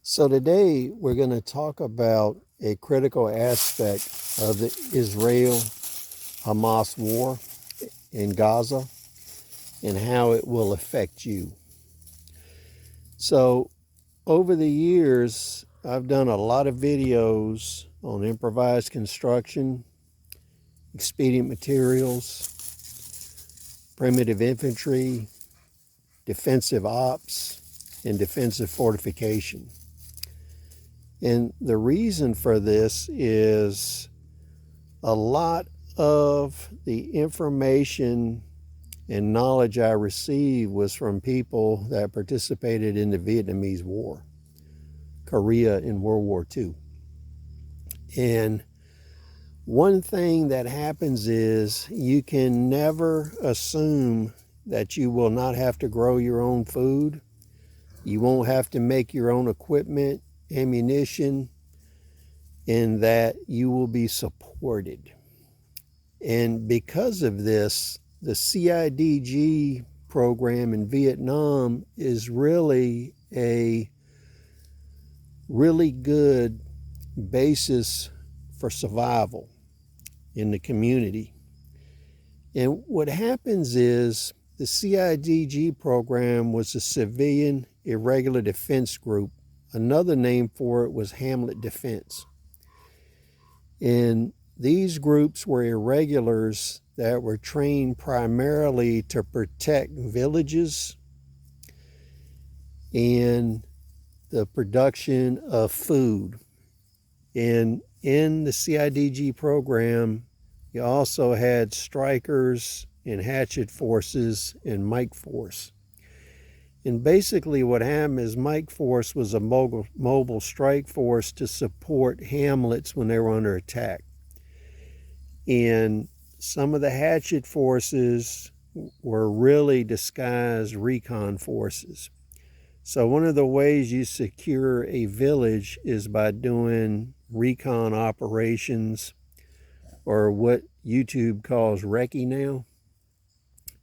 So today we're going to talk about a critical aspect of the Israel-Hamas war in Gaza and how it will affect you. So over the years, I've done a lot of videos on improvised construction, expedient materials, primitive infantry, defensive ops, and defensive fortification. And the reason for this is a lot of the information and knowledge I received was from people that participated in the Vietnamese War, Korea in World War II. And one thing that happens is you can never assume that you will not have to grow your own food. You won't have to make your own equipment, ammunition, and that you will be supported. And because of this, the CIDG program in Vietnam is really a really good basis for survival in the community. And what happens is the CIDG program was a civilian irregular defense group. Another name for it was Hamlet Defense. And these groups were irregulars that were trained primarily to protect villages and the production of food. And in the CIDG program, you also had strikers and hatchet forces and Mike Force. And basically what happened is Mike Force was a mobile strike force to support Hamlets when they were under attack. And some of the hatchet forces were really disguised recon forces. So one of the ways you secure a village is by doing recon operations, or what YouTube calls recce now.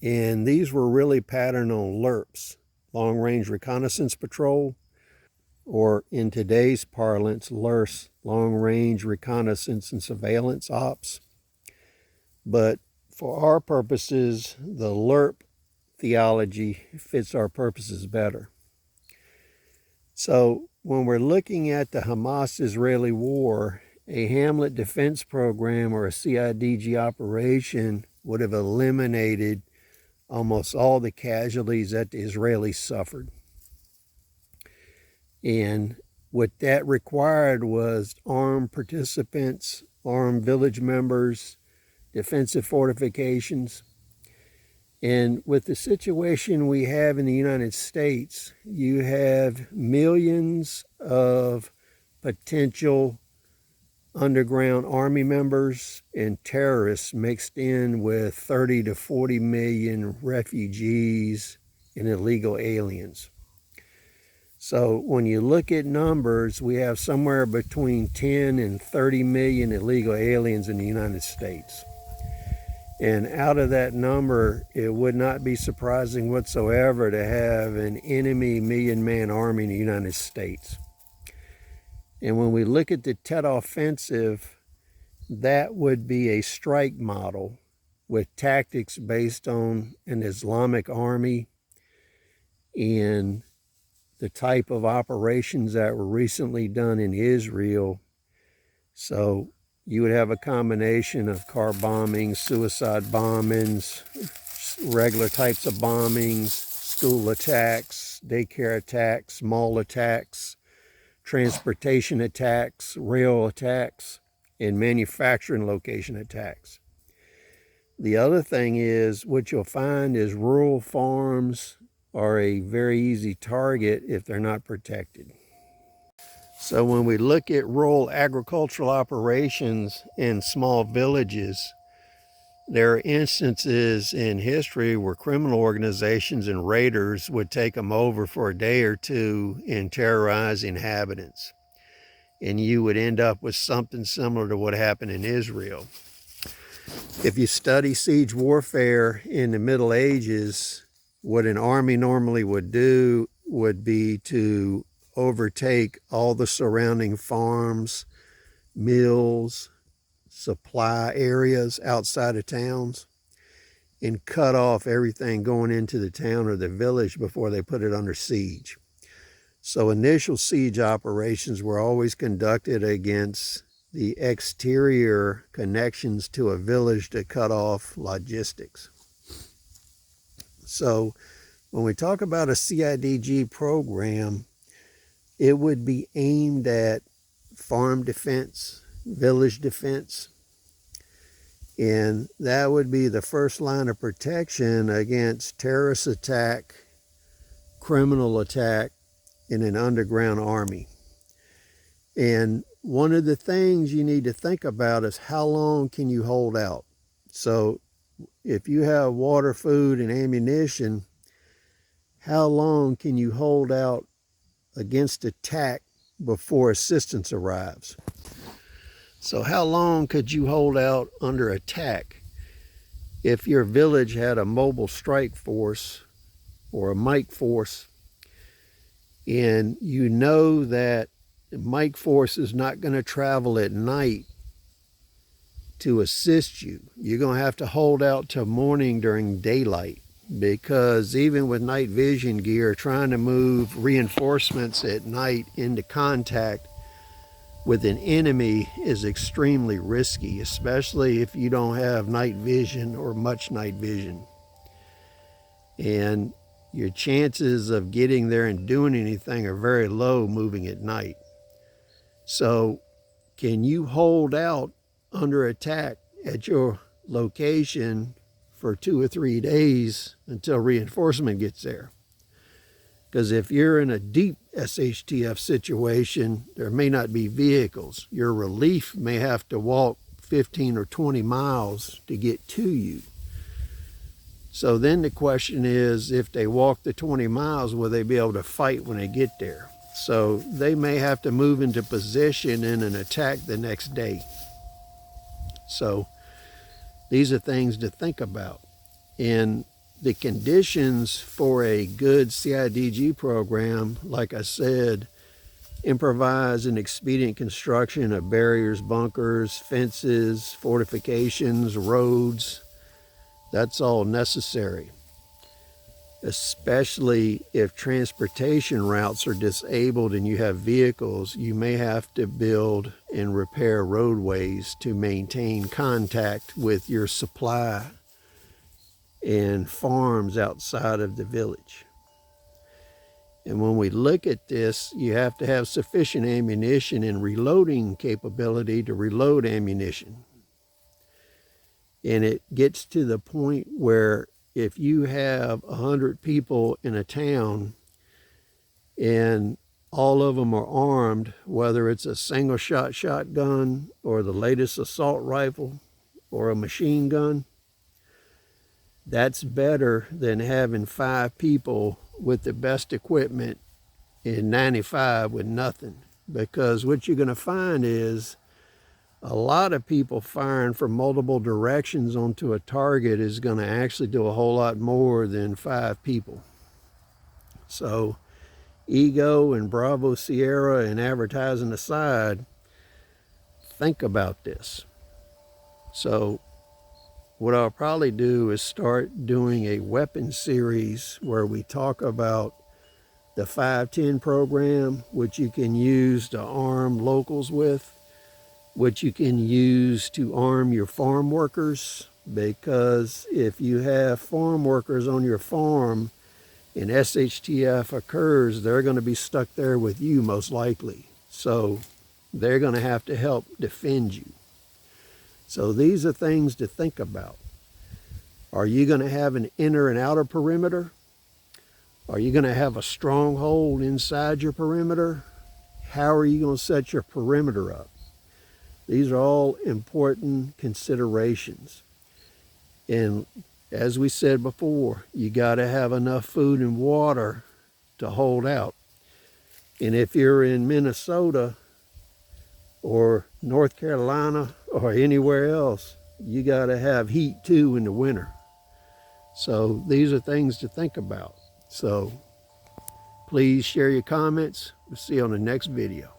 And these were really patterned on LRRPs, Long Range Reconnaissance Patrol, or in today's parlance, LRS, Long Range Reconnaissance and Surveillance Ops. But for our purposes, the LRRP theology fits our purposes better. So when we're looking at the Hamas-Israeli war, a Hamlet defense program or a CIDG operation would have eliminated almost all the casualties that the Israelis suffered. And what that required was armed participants, armed village members, defensive fortifications. And with the situation we have in the United States, you have millions of potential underground army members and terrorists mixed in with 30 to 40 million refugees and illegal aliens. So when you look at numbers, we have somewhere between 10 and 30 million illegal aliens in the United States. And out of that number, it would not be surprising whatsoever to have an enemy million-man army in the United States. And when we look at the Tet Offensive, that would be a strike model with tactics based on an Islamic army and the type of operations that were recently done in Israel. So you would have a combination of car bombings, suicide bombings, regular types of bombings, school attacks, daycare attacks, mall attacks, transportation attacks, rail attacks, and manufacturing location attacks. The other thing is, what you'll find is rural farms are a very easy target if they're not protected. So when we look at rural agricultural operations in small villages, there are instances in history where criminal organizations and raiders would take them over for a day or two and terrorize inhabitants. And you would end up with something similar to what happened in Israel. If you study siege warfare in the Middle Ages, what an army normally would do would be to overtake all the surrounding farms, mills, supply areas outside of towns, and cut off everything going into the town or the village before they put it under siege. So initial siege operations were always conducted against the exterior connections to a village to cut off logistics. So when we talk about a CIDG program, it would be aimed at farm defense, village defense, and that would be the first line of protection against terrorist attack, criminal attack, in an underground army. And one of the things you need to think about is how long can you hold out? So if you have water, food, and ammunition, how long can you hold out against attack before assistance arrives? So how long could you hold out under attack if your village had a mobile strike force or a Mike force, and you know that the Mike force is not going to travel at night to assist you? You're going to have to hold out till morning during daylight, because even with night vision gear, trying to move reinforcements at night into contact with an enemy is extremely risky, especially if you don't have night vision or much night vision. And your chances of getting there and doing anything are very low moving at night. So can you hold out under attack at your location for 2 or 3 days until reinforcement gets there? Because if you're in a deep SHTF situation, there may not be vehicles. Your relief may have to walk 15 or 20 miles to get to you. So then the question is, if they walk the 20 miles, will they be able to fight when they get there? So they may have to move into position in an attack the next day. So these are things to think about. And the conditions for a good CIDG program, like I said, improvise and expedient construction of barriers, bunkers, fences, fortifications, roads. That's all necessary, especially if transportation routes are disabled and you have vehicles. You may have to build and repair roadways to maintain contact with your supply and farms outside of the village. And when we look at this, you have to have sufficient ammunition and reloading capability to reload ammunition. And it gets to the point where if you have 100 people in a town and all of them are armed, whether it's a single shot shotgun or the latest assault rifle or a machine gun, that's better than having 5 people with the best equipment and 95 with nothing. Because what you're going to find is a lot of people firing from multiple directions onto a target is going to actually do a whole lot more than 5 people. So ego and Bravo Sierra and advertising aside, think about this. So what I'll probably do is start doing a weapon series where we talk about the 510 program, which you can use to arm locals with, which you can use to arm your farm workers, because if you have farm workers on your farm and SHTF occurs, they're going to be stuck there with you most likely. So they're going to have to help defend you. So these are things to think about. Are you going to have an inner and outer perimeter? Are you going to have a stronghold inside your perimeter? How are you going to set your perimeter up? These are all important considerations. And as we said before, you got to have enough food and water to hold out. And if you're in Minnesota or North Carolina or anywhere else, you got to have heat too in the winter. So these are things to think about. So Please share your comments. We'll see you on the next video.